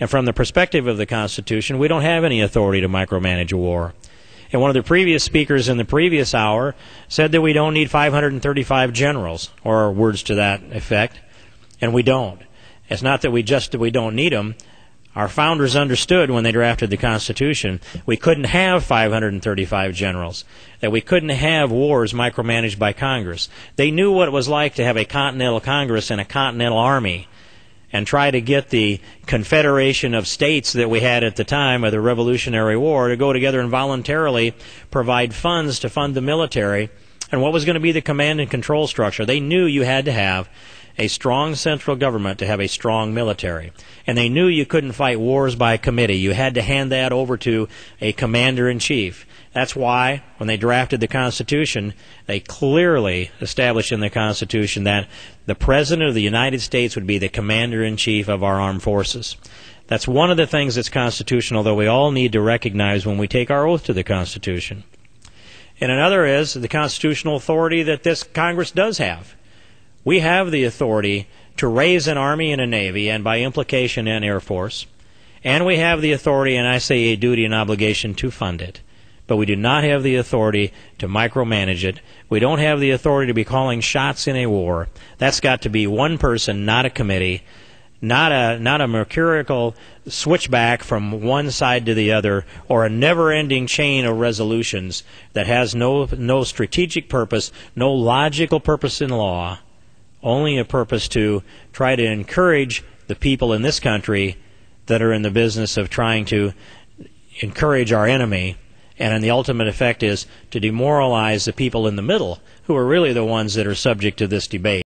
And from the perspective of the Constitution, we don't have any authority to micromanage a war. And one of the previous speakers in the previous hour said that we don't need 535 generals, or words to that effect, and we don't. It's not that we don't need them. Our founders understood when they drafted the Constitution we couldn't have 535 generals, that we couldn't have wars micromanaged by Congress. They knew what it was like to have a Continental Congress and a Continental Army and try to get the confederation of states that we had at the time of the Revolutionary War to go together and voluntarily provide funds to fund the military and what was going to be the command and control structure. They knew you had to have a strong central government to have a strong military. And they knew you couldn't fight wars by committee. You had to hand that over to a commander-in-chief. That's why, when they drafted the Constitution, they clearly established in the Constitution that the President of the United States would be the commander-in-chief of our armed forces. That's one of the things that's constitutional that we all need to recognize when we take our oath to the Constitution. And another is the constitutional authority that this Congress does have. We have the authority to raise an Army and a Navy, and by implication an Air Force. And we have the authority, and I say a duty and obligation, to fund it. But we do not have the authority to micromanage it. We don't have the authority to be calling shots in a war. That's got to be one person, not a committee, not a mercurial switchback from one side to the other, or a never-ending chain of resolutions that has no strategic purpose, no logical purpose in law, only a purpose to try to encourage the people in this country that are in the business of trying to encourage our enemy, and the ultimate effect is to demoralize the people in the middle, who are really the ones that are subject to this debate.